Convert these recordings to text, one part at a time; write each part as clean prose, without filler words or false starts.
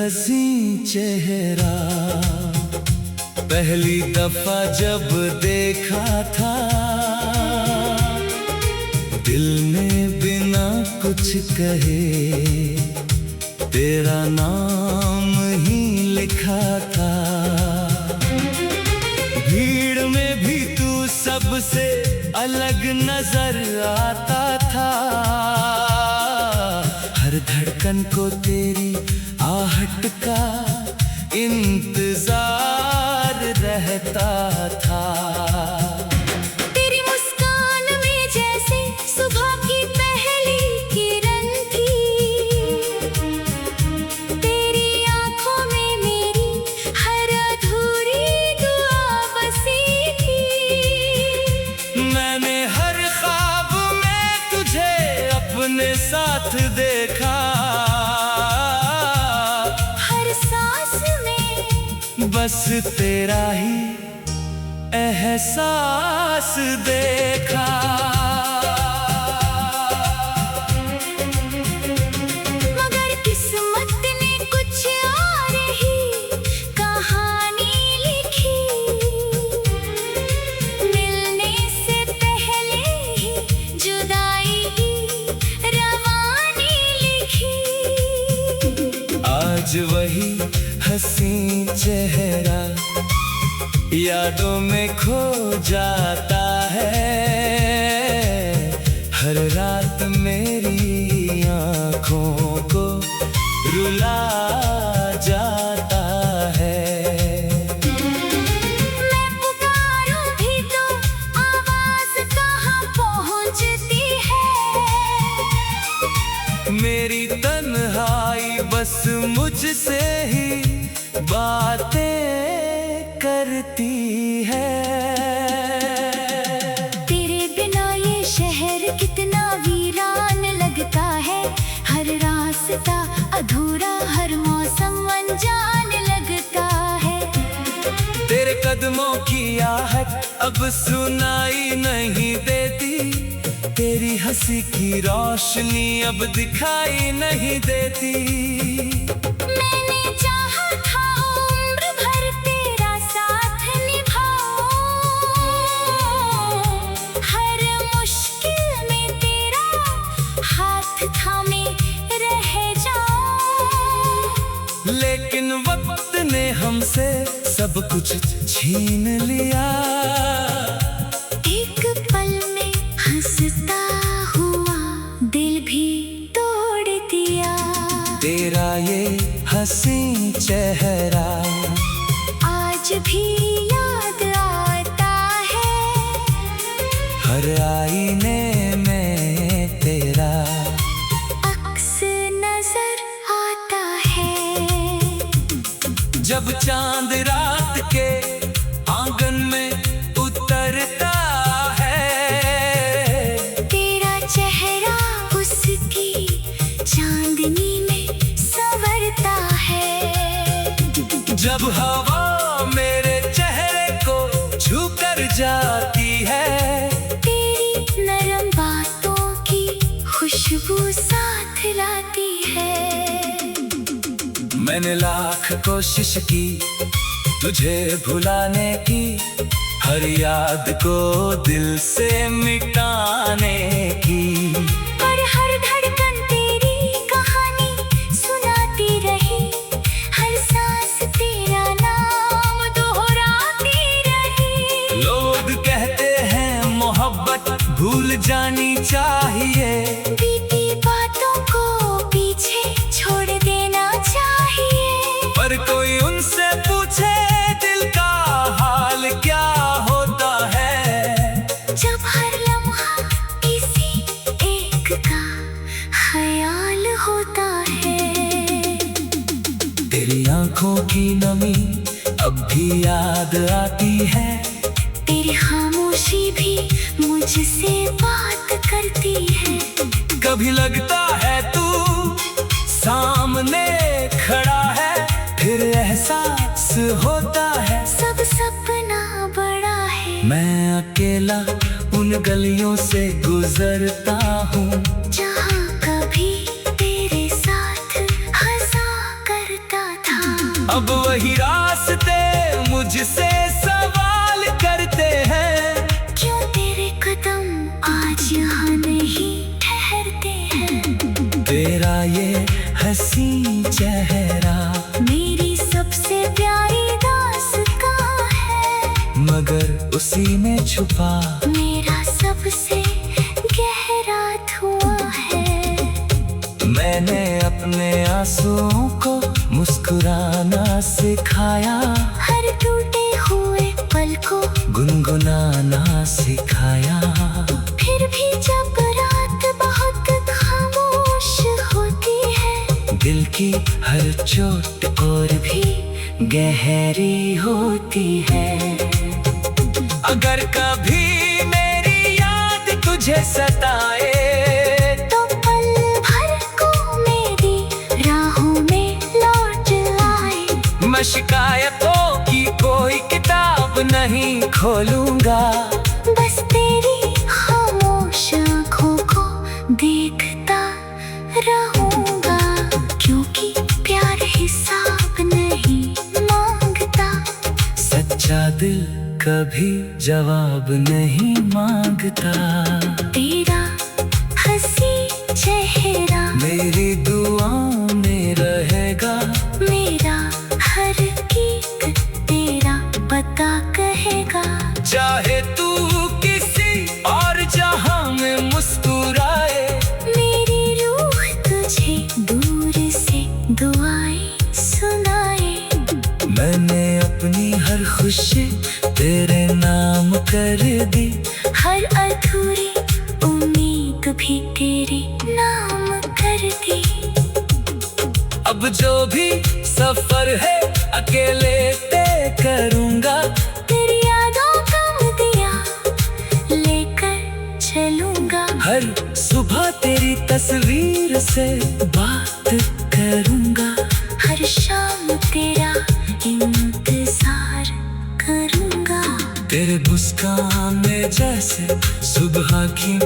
हंसी चेहरा पहली दफा जब देखा था, दिल ने बिना कुछ कहे तेरा नाम ही लिखा था। भीड़ में भी तू सबसे अलग नजर आता था, हर धड़कन को तेरी आहट का इंतजार रहता था। तेरी मुस्कान में जैसे सुबह की पहली किरण थी, तेरी आंखों में मेरी हर अधूरी दुआ बसी थी। मैंने हर ख्वाब में तुझे अपने साथ देखा, बस तेरा ही एहसास देखा। मगर किस्मत ने कुछ और ही कहानी लिखी, मिलने से पहले ही जुदाई की रवानी लिखी। आज वही हंसी चेहरा यादों में खो जाता है, हर रात मेरी आँखों को रुला जाता है। मैं पुकारूं भी तो आवाज कहाँ पहुँचती है, मेरी तन्हाई बस मुझसे ही बातें करती है। तेरे बिना ये शहर कितना वीरान लगता है, हर रास्ता अधूरा, हर मौसम अनजान लगता है। तेरे कदमों की आहट अब सुनाई नहीं देती, तेरी हंसी की रोशनी अब दिखाई नहीं देती। मैंने चाहा था उम्र भर तेरा साथ निभाऊं, हर मुश्किल में तेरा हाथ थामे रह जाऊं। लेकिन वक्त ने हमसे सब कुछ छीन लिया, एक पल में हंसता हुआ दिल भी तोड़ दिया। तेरा ये हंसी चेहरा आज भी याद आता है, हर आईने में तेरा अक्स नजर आता है। जब चांद रात के आंगन में उतरता है, तेरा चेहरा उसकी चांदनी में संवरता है। जब हवा मेरे चेहरे को छूकर जाती है, तेरी नरम बातों की खुशबू साथ लाती है। मैंने लाख कोशिश की तुझे भुलाने की, हर याद को दिल से मिटाने की, पर हर धड़कन तेरी कहानी सुनाती रही, हर सांस तेरा नाम दोहराती रही। लोग कहते हैं मोहब्बत भूल जानी चाहिए, बीती बातों को पीछे छोड़ देना चाहिए। पर कोई उनसे पूछे दिल का हाल क्या होता है, जब हर लम्हा किसी एक का ख्याल होता है। तेरी आंखों की नमी अब भी याद आती है, तेरी खामोशी भी मुझसे बात करती है। कभी लगता है तू सामने खड़ा है, फिर एहसास होता है सब सपना बड़ा है। मैं अकेला उन गलियों से गुजरता हूँ, जहाँ कभी तेरे साथ हंसा करता था। अब वही रास्ते मुझसे सवाल करते हैं, क्यों तेरे कदम आज यहाँ नहीं ठहरते हैं। तेरा ये हंसी चेहरा मेरी सबसे प्यारी दास्तां है, मगर उसी में छुपा मेरा सबसे गहरा धुआं है। मैंने अपने आंसुओं को मुस्कुराना सिखाया, हर टूटे हुए पल को गुनगुनाना सिखाया। फिर भी जब रात बहुत खामोश होती है, दिल की हर चोट और भी गहरी होती है। अगर कभी मेरी याद तुझे सताए, तो पल भर को मेरी राहों में लौट आए। मैं शिकायतों की कोई किताब नहीं खोलूंगा, बस तेरी खामोश आँखों को देखता रहूंगा, क्योंकि प्यार हिसाब नहीं मांगता। सच्चा दिल कभी जवाब नहीं मांगता। तेरा हंसी चेहरा मेरी दुआ में रहेगा, मेरा हर गीत तेरा पता कहेगा। चाहे तू किसी और जहां में मुस्कुराए, मेरी रूह तुझे दूर से दुआएं सुनाए। मैंने अपनी हर खुशी तेरे नाम कर दी, हर अधूरी उम्मीद भी तेरे नाम कर दी। अब जो भी सफर है अकेले तय करूंगा, तेरी यादों का दिया लेकर चलूंगा। हर सुबह तेरी तस्वीर से बात करूंगा, हर शाम तेरा इंतजार करूंगा। तेरे मुस्कान में जैसे सुबह की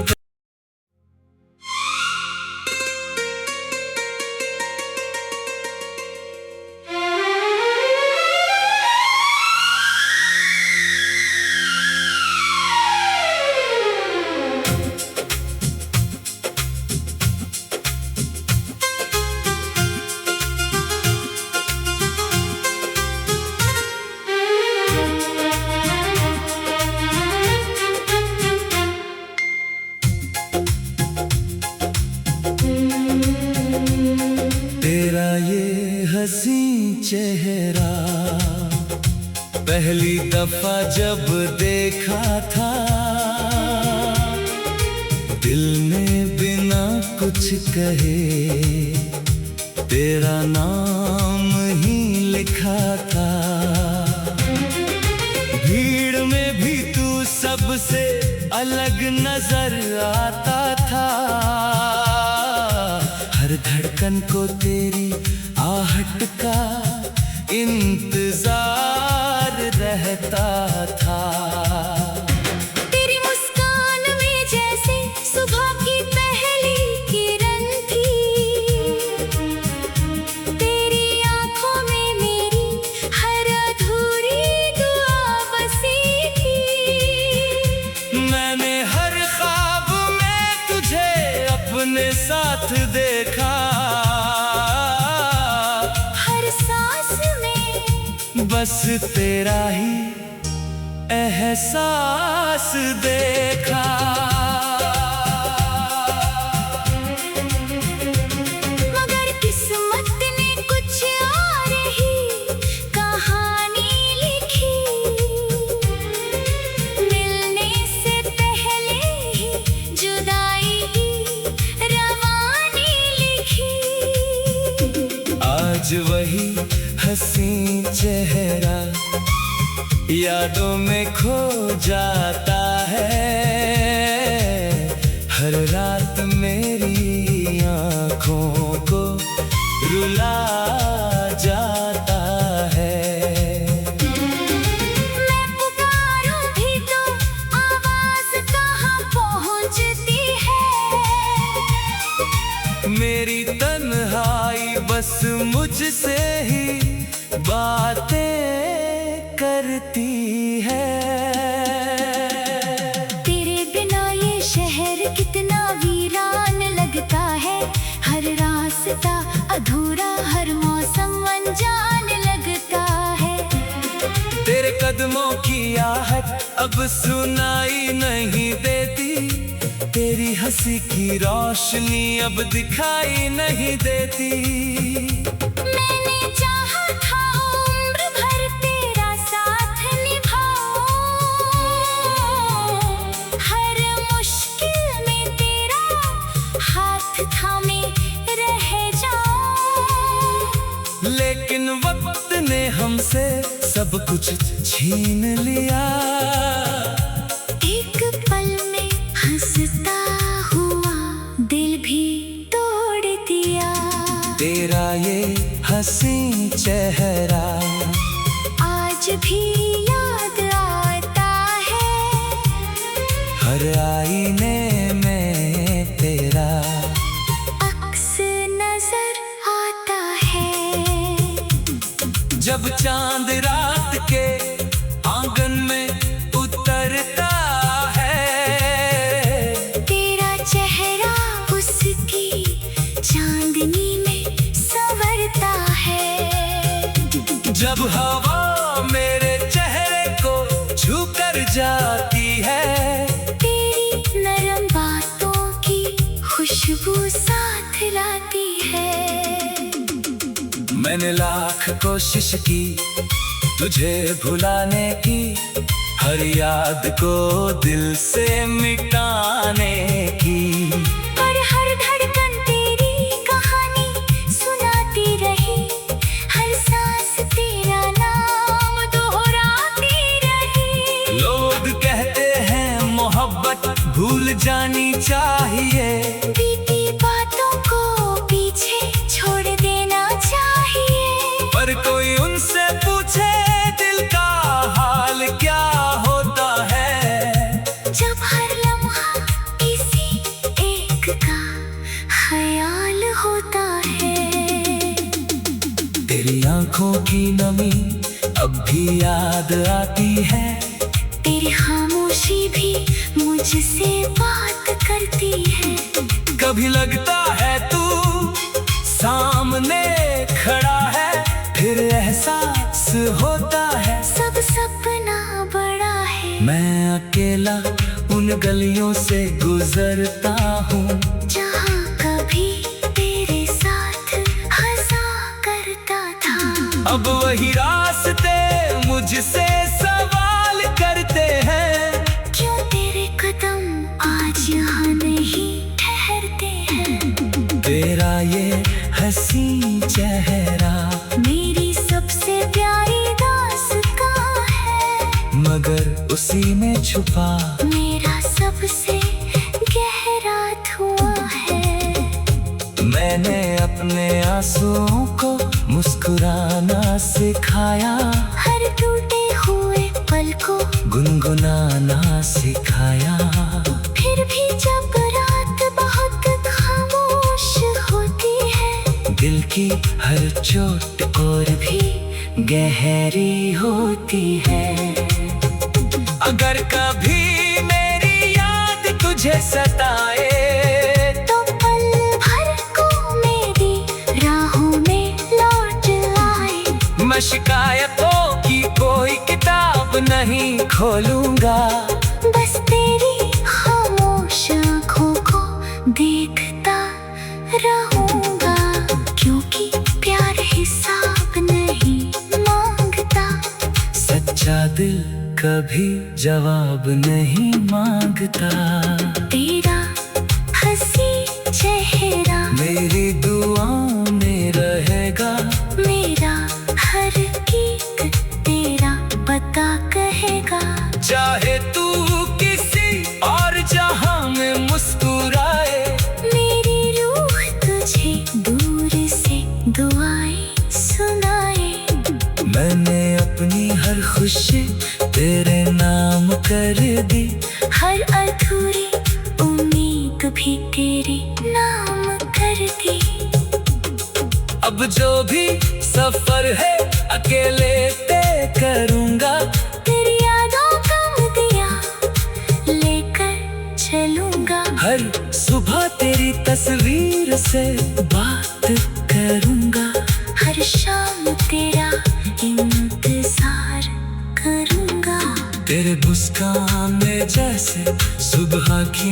तेरा ये हंसी चेहरा पहली दफा जब देखा था, दिल ने बिना कुछ कहे तेरा नाम ही लिखा था। भीड़ में भी तू सबसे अलग नजर आता था, हर धड़कन को तेरी आहट का इंतजार रहता था। तेरी मुस्कान में जैसे सुबह की पहली किरण थी, तेरी आंखों में मेरी हर अधूरी दुआ बसी थी। मैंने हर ख्वाब में तुझे अपने साथ देखा, हर सांस में बस तेरा ही एहसास देखा। मगर किस्मत ने कुछ और ही कहानी लिखी, मिलने से पहले ही जुदाई की रवानी लिखी। आज वही हंसी चेहरा यादों में खो जाता है, हर रात मेरी आँखों को रुला जाता है। मैं पुकारूं भी तो आवाज कहाँ पहुँचती है। मेरी तन्हाई बस मुझसे ही बातें करती है। तेरे बिना ये शहर कितना वीरान लगता है, हर रास्ता अधूरा, हर मौसम अनजान लगता है। तेरे कदमों की आहट अब सुनाई नहीं देती, तेरी हंसी की रोशनी अब दिखाई नहीं देती। मैंने चाहा था उम्र भर तेरा साथ निभाऊं, हर मुश्किल में तेरा हाथ थामे रह जाऊं। लेकिन वक्त ने हमसे सब कुछ छीन लिया, एक पल में हंसता हुआ दिल भी तोड़ दिया। तेरा ये हसीन चेहरा आज भी याद आता है, हर आईने में तेरा अक्स नजर आता है। जब चांद रात के आंगन में उतरता है, तेरा चेहरा उसकी चांदनी में संवरता है। जब हवा मेरे चेहरे को छू कर जाती है, तेरी नरम बातों की खुशबू साथ लाती है। मैंने लाख कोशिश की तुझे भुलाने की, हर याद को दिल से मिटाने की। पर हर धड़कन तेरी कहानी सुनाती रही, हर सांस तेरा नाम दोहराती रही। लोग कहते हैं मोहब्बत भूल जानी चाहिए, बीती बातों को पीछे छोड़ देना चाहिए। पर कोई उनसे पूछे दिल का हाल क्या होता है, जब हर लम्हा किसी एक का ख्याल होता है। तेरी आंखों की नमी अब भी याद आती है, तेरी खामोशी भी मुझसे बात करती है। कभी लगता है तू सामने खड़ा है, फिर एहसास होता है सब सपना बड़ा है। मैं अकेला उन गलियों से गुजरता हूँ, जहाँ कभी तेरे साथ हंसा करता था। अब वही रास्ते मुझसे सवाल करते हैं, क्यों तेरे कदम आज यहाँ नहीं ठहरते हैं। तेरा ये हसीन चेहरा मेरी सबसे प्यारी दास्तां है, मगर उसी में छुपा मेरा सबसे गहरा धुआं है। मैंने अपने आंसुओं को मुस्कुराना सिखाया, हर टूटे हुए पल को गुनगुनाना सिखाया। फिर भी जब रात बहुत खामोश होती है, दिल की हर चोट और भी गहरी होती है। अगर कभी मेरी याद तुझे सताए, तो पल भर को मेरी राहों में लौट आए। मैं शिकायतों की कोई किताब नहीं खोलूंगा, बस तेरी खामोश आँखों को देखता रहूंगा। क्योंकि प्यार हिसाब नहीं मांगता, सच्चा दिल कभी जवाब नहीं मांगता। तेरा हंसी चेहरा मेरी दुआ में रहेगा, मेरा हर गीत तेरा पता कहेगा। चाहे तू किसी और जहां में मुस्कुराए, मेरी रूह तुझे दूर से दुआएं सुनाए। मैंने अपनी हर खुशी तेरे नाम कर दी, हर अधूरी उम्मीद भी तेरे नाम कर दी। अब जो भी सफर है अकेले तय करूंगा। तेरी यादों का दिया लेकर चलूंगा। हर सुबह तेरी तस्वीर से बात करूंगा। हर शाम तेरा इंतजार करूंगा। तेरे मुस्कान में जैसे सुबह की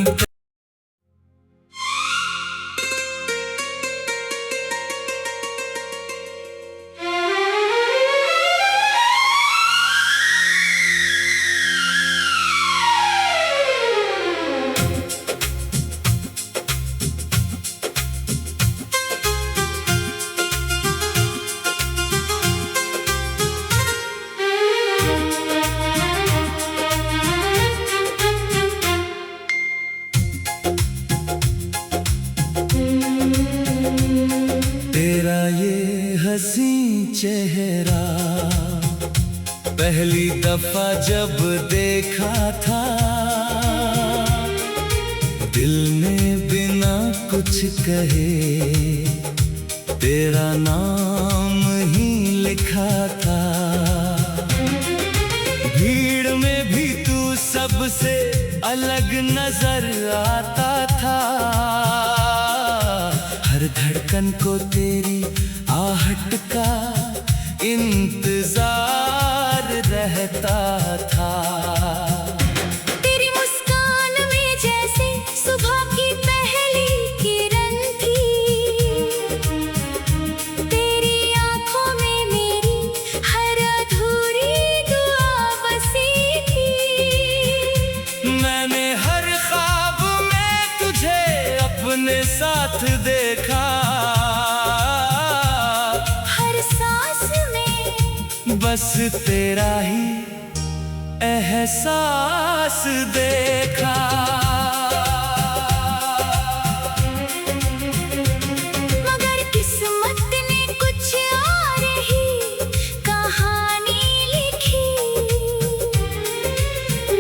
तेरा ये हंसी चेहरा पहली दफा जब देखा था, दिल ने बिना कुछ कहे तेरा नाम ही लिखा था। भीड़ में भी तू सबसे अलग नजर आता था। हर धड़कन को तेरी आहट का इंतजार रहता था। तेरी मुस्कान में जैसे सुबह की पहली किरण थी। तेरी आंखों में मेरी हर अधूरी दुआ बसी थी। मैंने हर ख्वाब में तुझे अपने साथ देखा। हर सांस में बस तेरा ही एहसास देखा। मगर किस्मत ने कुछ और ही कहानी लिखी।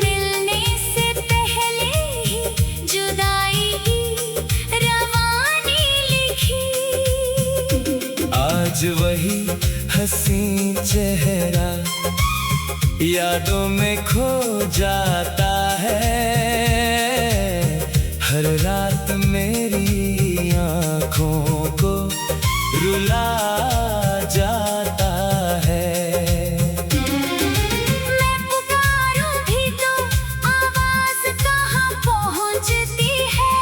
मिलने से पहले ही जुदाई की रवानी लिखी। आज वही हंसी चेहरा यादों में खो जाता है। हर रात मेरी आँखों को रुला जाता है। मैं पुकारूं भी तो आवाज कहाँ पहुँचती है।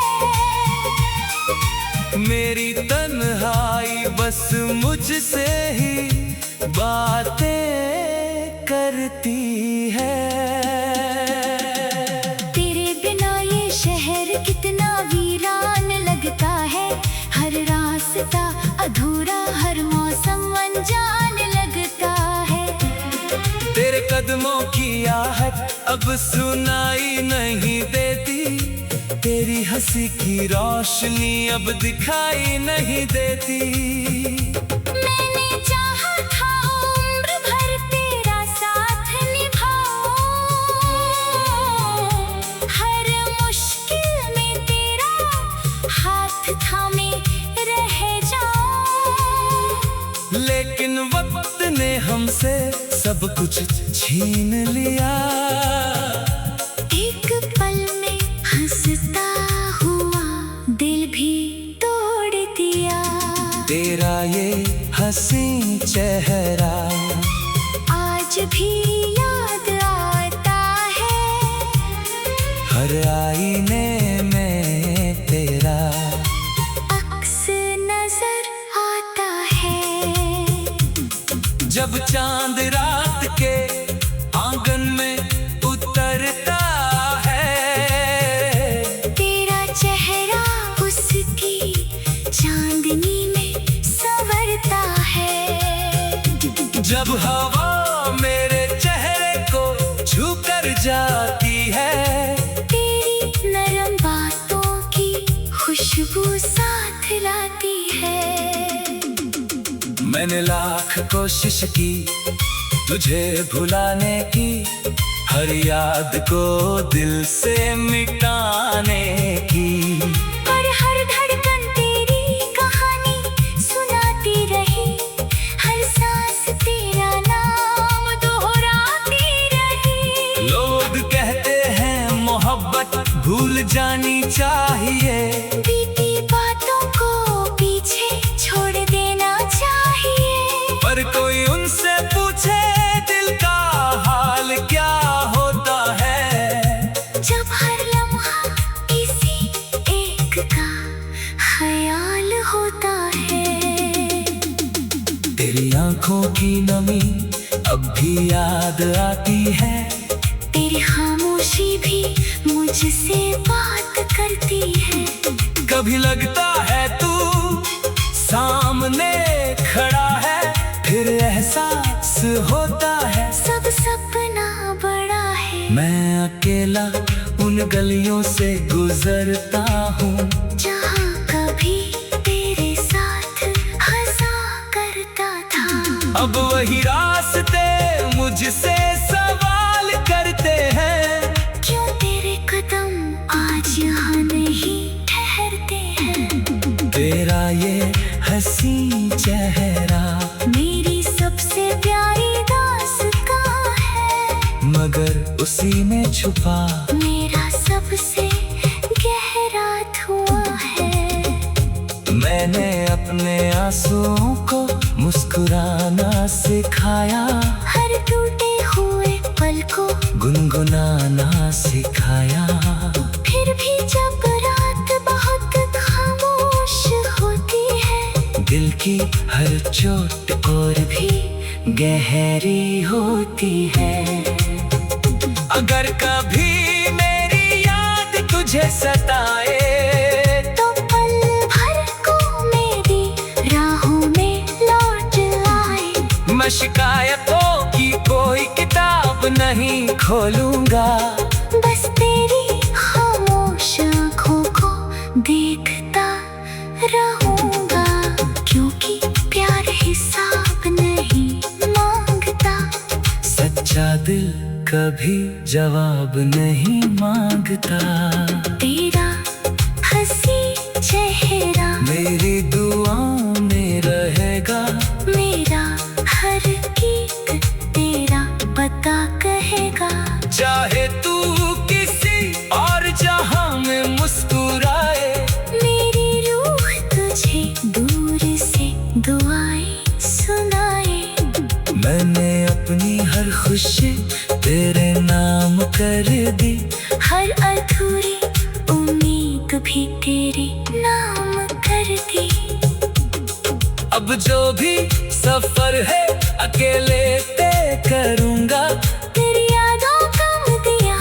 मेरी तन्हाई बस मुझसे ही बातें करती है। तेरे बिना ये शहर कितना वीरान लगता है। हर रास्ता अधूरा, हर मौसम अनजान लगता है। तेरे कदमों की आहट अब सुनाई नहीं देती। तेरी हंसी की रोशनी अब दिखाई नहीं देती। मैंने चाहा था उम्र भर तेरा साथ निभाऊं। हर मुश्किल में तेरा हाथ थामे रह जाऊं। लेकिन वक्त ने हमसे सब कुछ छीन लिया। एक पल में हंसता हुआ दिल भी तोड़ दिया। तेरा ये हंसी चेहरा आज भी याद आता है। हर आईने में तेरा अक्स नजर आता है। जब चांद रात के आंगन में उतरता है। तेरा चेहरा उसकी चांदनी में संवरता है। जब हवा मेरे चेहरे को छू कर जाती है। तेरी नरम बातों की खुशबू साथ लाती है। मैंने लाख कोशिश की तुझे भुलाने की। हर याद को दिल से मिटाने की। पर हर धड़कन तेरी कहानी सुनाती रही। हर सांस तेरा ख्याल होता है। तेरी आंखों की नमी अब भी याद आती है। तेरी खामोशी भी मुझसे बात करती है। कभी लगता है तू सामने खड़ा है, फिर एहसास होता है सब सपना बड़ा है। मैं अकेला उन गलियों से गुजरता हूँ जहाँ कभी तेरे साथ हंसा करता था। अब वही रास्ते मुझसे सवाल करते हैं। क्यों तेरे कदम आज यहाँ नहीं ठहरते हैं। तेरा ये हंसी चेहरा मेरी सबसे प्यारी दास्तां है, मगर उसी में छुपा मेरा सबसे गहरा धुआं है। मैंने अपने आंसुओं को मुस्कुराना सिखाया, हर टूटे हुए पल को गुनगुनाना सिखाया। फिर भी जब रात बहुत खामोश होती है, दिल की हर चोट और भी गहरी होती है। अगर कभी मेरी याद तुझे सताए तो पल भर को मेरी राहों में लौट आए। मैं शिकायतों की कोई किताब नहीं खोलूंगा, बस तेरी खामोश आँखों को देखता रहूंगा। क्योंकि प्यार हिसाब नहीं मांगता, सच्चा दिल कभी जवाब नहीं मांगता। तेरा हंसी चेहरा मेरी दुआओं में रहेगा, मेरा हर गीत तेरा पता कहेगा। चाहे तू किसी और जहां में मुस्कुराए, मेरी रूह तुझे दूर से दुआएं सुनाए। मैंने अपनी हर खुशी तेरे नाम कर दी, हर अधूरी उम्मीद भी तेरे नाम कर दी। अब जो भी सफर है अकेले तय करूंगा, तेरी यादों का दिया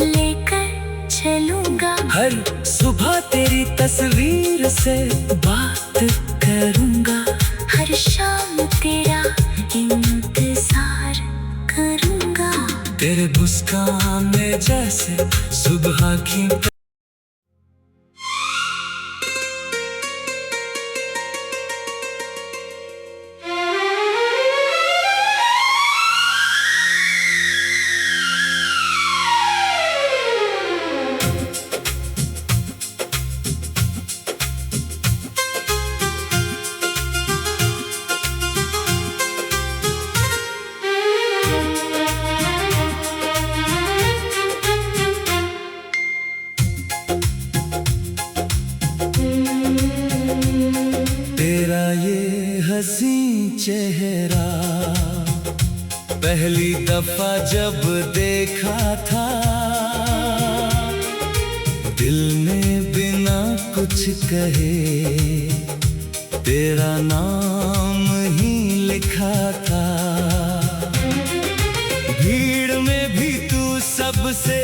लेकर चलूंगा। हर सुबह तेरी तस्वीर से बात करूंगा, हर शाम तेरा इंतजार करूंगा। तेरे मुस्कान में जैसे सुबह की तेरा ये हंसी चेहरा पहली दफा जब देखा था, दिल ने बिना कुछ कहे तेरा नाम ही लिखा था। भीड़ में भी तू सबसे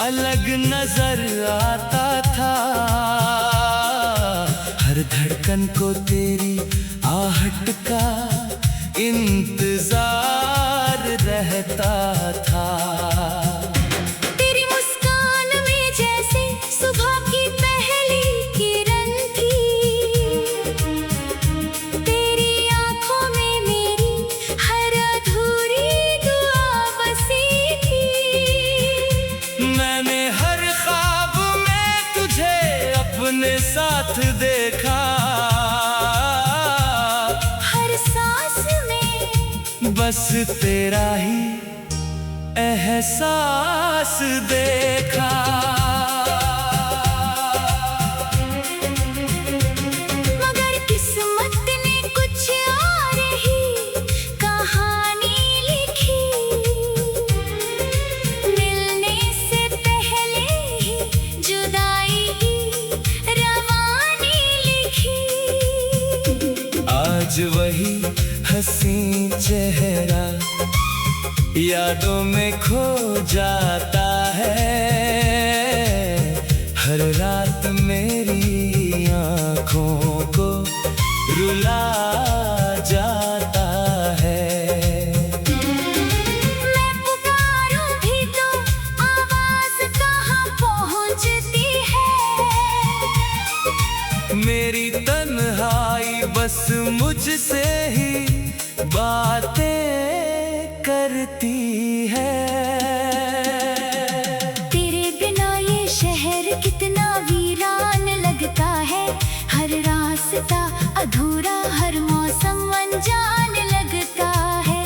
अलग नजर आता था, हर धड़कन को तेरी आहट का इंतजार रहता था। तेरी मुस्कान में जैसे सुबह की पहली किरण थी, तेरी आंखों में मेरी हर अधूरी दुआ बसी थी। मैंने हर ख्वाब में तुझे अपने साथ देखा, हर सांस में बस तेरा ही एहसास देखा। मगर किस्मत ने कुछ और ही कहानी लिखी, मिलने से पहले ही जुदाई की रवानी आज वही हंसी चेहरा यादों में खो जाता है। हर रात मेरी आँखों को रुला जाता है। मैं पुकारूं भी तो आवाज कहाँ पहुँचती है। मेरी तन्हाई बस मुझसे ही बातें करती है। तेरे बिना ये शहर कितना वीरान लगता है। हर रास्ता अधूरा, हर मौसम अनजान लगता है।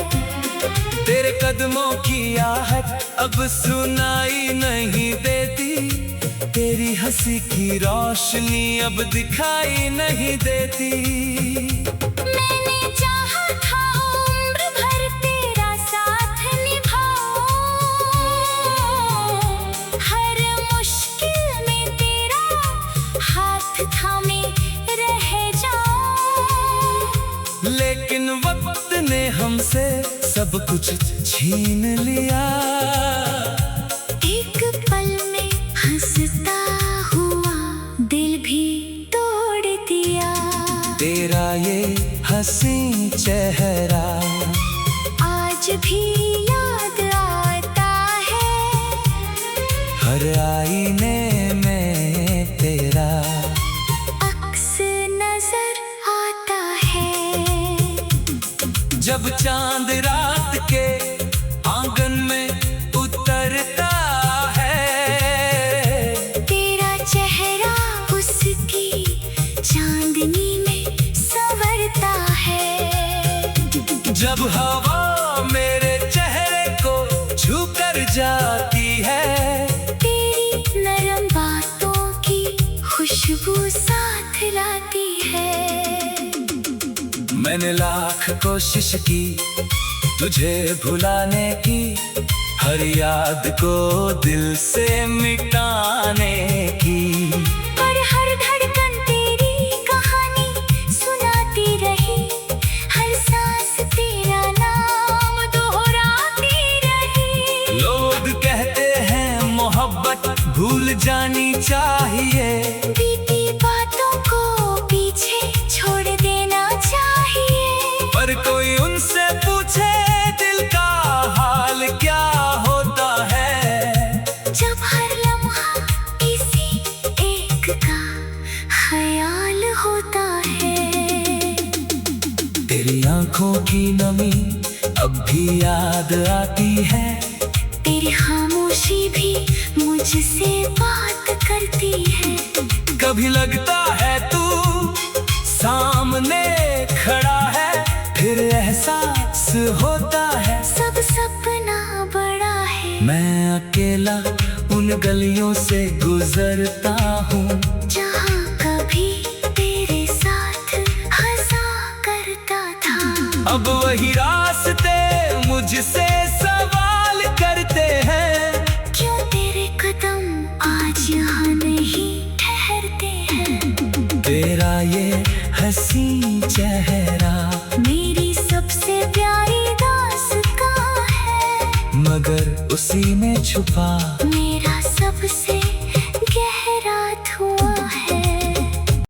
तेरे कदमों की आहट अब सुनाई नहीं देती। तेरी हंसी की रोशनी अब दिखाई नहीं देती। मैंने चाहा था उम्र भर तेरा साथ निभाऊं, हर मुश्किल में तेरा हाथ थामे रह जाऊं। लेकिन वक्त ने हमसे सब कुछ छीन लिया। एक पल में हंसता हुआ दिल भी तोड़ दिया। तेरा ये हंसी चेहरा आज भी याद आता है। हर आईने में तेरा अक्स नजर आता है। जब चांद रात के आंगन में उतरता है। तेरा चेहरा उसकी चांदनी में संवरता है। जब हवा मेरे चेहरे को छूकर जाती है। तेरी नरम बातों की खुशबू साथ लाती है। मैंने लाख कोशिश की तुझे भुलाने की, हर याद को दिल से मिटाने की। पर हर धड़कन तेरी कहानी सुनाती रही। हर सांस तेरा नाम दोहराती रही। लोग कहते हैं मोहब्बत भूल जानी चाहिए। बीती बातों को पीछे छोड़ देना चाहिए। पर कोई उनसे पूछे दिल का हाल क्या होता है। जब हर लम्हा किसी एक का ख्याल होता है। तेरी आंखों की नमी अब भी याद आती है। तेरी खामोशी भी मुझसे बात करती है। कभी लगता है तू सामने खड़ा है, फिर एहसास होता है सब सपना बड़ा है। मैं अकेला उन गलियों से गुजरता हूँ। जहाँ कभी तेरे साथ हंसा करता था। अब वही रास्ते मुझसे सवाल करते हैं। क्यों तेरे कदम आज यहाँ नहीं ठहरते हैं। तेरा ये हंसी चेहरा मेरी सबसे प्यारी दास्तां है। मगर उसी में छुपा